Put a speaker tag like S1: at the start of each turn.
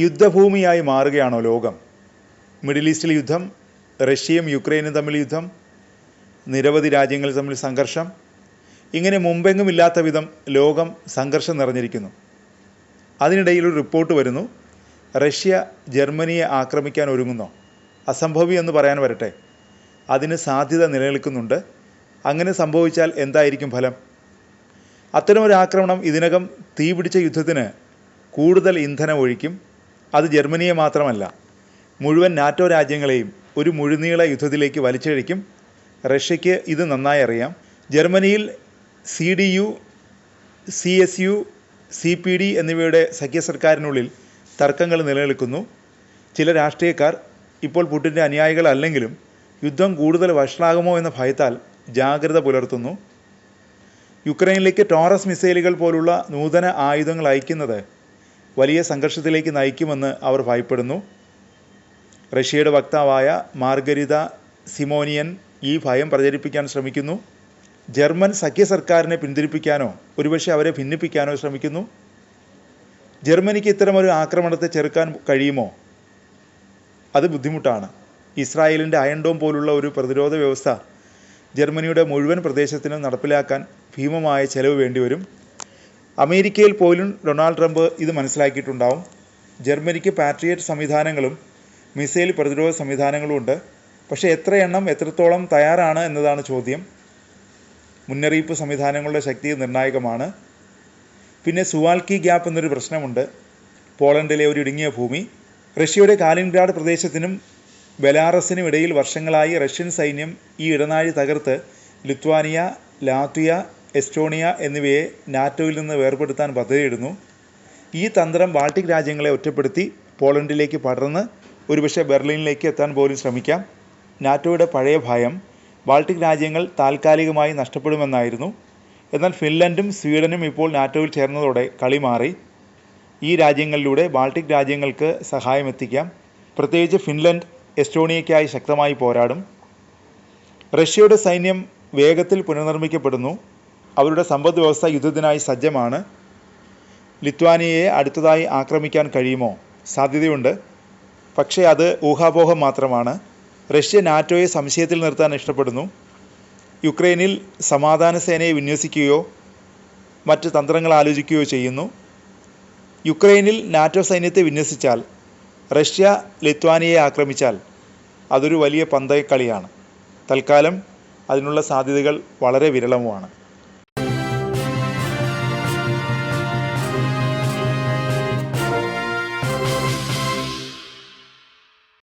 S1: യുദ്ധഭൂമിയായി മാറുകയാണോ ലോകം? മിഡിൽ ഈസ്റ്റിൽ യുദ്ധം, റഷ്യയും യുക്രൈനും തമ്മിൽ യുദ്ധം, നിരവധി രാജ്യങ്ങൾ തമ്മിൽ സംഘർഷം, ഇങ്ങനെ മുമ്പെങ്ങും ഇല്ലാത്ത വിധം ലോകം സംഘർഷം നിറഞ്ഞിരിക്കുന്നു. അതിനിടയിൽ ഒരു റിപ്പോർട്ട് വരുന്നു, റഷ്യ ജർമ്മനിയെ ആക്രമിക്കാൻ ഒരുങ്ങുന്നോ? അസംഭവ്യം എന്ന് പറയാൻ വരട്ടെ, അതിന് സാധ്യത നിലനിൽക്കുന്നുണ്ട്. അങ്ങനെ സംഭവിച്ചാൽ എന്തായിരിക്കും ഫലം? അത്തരമൊരു ആക്രമണം ഇതിനകം തീപിടിച്ച യുദ്ധത്തിന് കൂടുതൽ ഇന്ധനം ഒഴിക്കും. അത് ജർമ്മനിയെ മാത്രമല്ല, മുഴുവൻ നാറ്റോ രാജ്യങ്ങളെയും ഒരു മുഴുനീള യുദ്ധത്തിലേക്ക് വലിച്ചിഴയ്ക്കും. റഷ്യയ്ക്ക് ഇത് നന്നായി അറിയാം. ജർമ്മനിയിൽ CDU, CSU, CPD എന്നിവയുടെ സഖ്യ സർക്കാരിനുള്ളിൽ തർക്കങ്ങൾ നിലനിൽക്കുന്നു. ചില രാഷ്ട്രീയക്കാർ ഇപ്പോൾ പുടിൻ്റെ അനുയായികളല്ലെങ്കിലും യുദ്ധം കൂടുതൽ വഷളാകുമോ എന്ന ഭയത്താൽ ജാഗ്രത പുലർത്തുന്നു. യുക്രൈനിലേക്ക് ടോറസ് മിസൈലുകൾ പോലുള്ള നൂതന ആയുധങ്ങൾ അയക്കുന്നത് വലിയ സംഘർഷത്തിലേക്ക് നയിക്കുമെന്ന് അവർ ഭയപ്പെടുന്നു. റഷ്യയുടെ വക്താവായ മാർഗരിത സിമോനിയൻ ഈ ഭയം പ്രചരിപ്പിക്കാൻ ശ്രമിക്കുന്നു. ജർമ്മൻ സഖ്യ സർക്കാരിനെ പിന്തിരിപ്പിക്കാനോ ഒരുപക്ഷെ അവരെ ഭിന്നിപ്പിക്കാനോ ശ്രമിക്കുന്നു. ജർമ്മനിക്ക് ഇത്തരമൊരു ആക്രമണത്തെ ചെറുക്കാൻ കഴിയുമോ? അത് ബുദ്ധിമുട്ടാണ്. ഇസ്രായേലിൻ്റെ അയൺ ഡോം പോലുള്ള ഒരു പ്രതിരോധ വ്യവസ്ഥ ജർമ്മനിയുടെ മുഴുവൻ പ്രദേശത്തിനും നടപ്പിലാക്കാൻ ഭീമമായ ചെലവ് വേണ്ടിവരും. അമേരിക്കയിൽ പോലും ഡൊണാൾഡ് ട്രംപ് ഇത് മനസ്സിലാക്കിയിട്ടുണ്ടാവും. ജർമ്മനിക്ക് പാട്രിയറ്റ് സംവിധാനങ്ങളും മിസൈൽ പ്രതിരോധ സംവിധാനങ്ങളും ഉണ്ട്. പക്ഷേ എത്ര എണ്ണം എത്രത്തോളം തയ്യാറാണ് എന്നതാണ് ചോദ്യം. മുന്നറിയിപ്പ് സംവിധാനങ്ങളുടെ ശക്തി നിർണായകമാണ്. പിന്നെ സുവാൽക്കി ഗ്യാപ്പ് എന്നൊരു പ്രശ്നമുണ്ട്. പോളണ്ടിലെ ഒരു ഇടുങ്ങിയ ഭൂമി. റഷ്യയുടെ കാലിൻഗ്രാഡ് പ്രദേശത്തിനും ബെലാറസിനും ഇടയിൽ വർഷങ്ങളായി റഷ്യൻ സൈന്യം ഈ ഇടനാഴി തകർത്ത് ലിത്വാനിയ, ലാത്വിയ, എസ്റ്റോണിയ എന്നിവയെ നാറ്റോയിൽ നിന്ന് വേർപെടുത്താൻ പദ്ധതിയിടുന്നു. ഈ തന്ത്രം ബാൾട്ടിക് രാജ്യങ്ങളെ ഒറ്റപ്പെടുത്തി പോളണ്ടിലേക്ക് പടർന്ന് ഒരുപക്ഷെ ബെർലിനിലേക്ക് എത്താൻ പോലും ശ്രമിക്കാം. നാറ്റോയുടെ പഴയ ഭയം ബാൾട്ടിക് രാജ്യങ്ങൾ താൽക്കാലികമായി നഷ്ടപ്പെടുമെന്നായിരുന്നു. എന്നാൽ ഫിൻലൻഡും സ്വീഡനും ഇപ്പോൾ നാറ്റോയിൽ ചേർന്നതോടെ കളി മാറി. ഈ രാജ്യങ്ങളിലൂടെ ബാൾട്ടിക് രാജ്യങ്ങൾക്ക് സഹായം എത്തിക്കാം. പ്രത്യേകിച്ച് ഫിൻലൻഡ് എസ്റ്റോണിയയ്ക്കായി ശക്തമായി പോരാടും. റഷ്യയുടെ സൈന്യം വേഗത്തിൽ പുനർനിർമ്മിക്കപ്പെടുന്നു. അവരുടെ സമ്പദ് വ്യവസ്ഥ യുദ്ധത്തിനായി സജ്ജമാണ്. ലിത്വാനിയയെ അടുത്തതായി ആക്രമിക്കാൻ കഴിയുമോ? സാധ്യതയുണ്ട്. പക്ഷേ അത് ഊഹാപോഹം മാത്രമാണ്. റഷ്യ നാറ്റോയെ സംശയത്തിൽ നിർത്താൻ ഇഷ്ടപ്പെടുന്നു. യുക്രൈനിൽ സമാധാന സേനയെ വിന്യസിക്കുകയോ മറ്റ് തന്ത്രങ്ങൾ ആലോചിക്കുകയോ ചെയ്യുന്നു. യുക്രൈനിൽ നാറ്റോ സൈന്യത്തെ വിന്യസിച്ചാൽ റഷ്യ ലിത്വാനിയയെ ആക്രമിച്ചാൽ അതൊരു വലിയ പന്തയക്കളിയാണ്. തൽക്കാലം അതിനുള്ള സാധ്യതകൾ വളരെ വിരളവുമാണ്.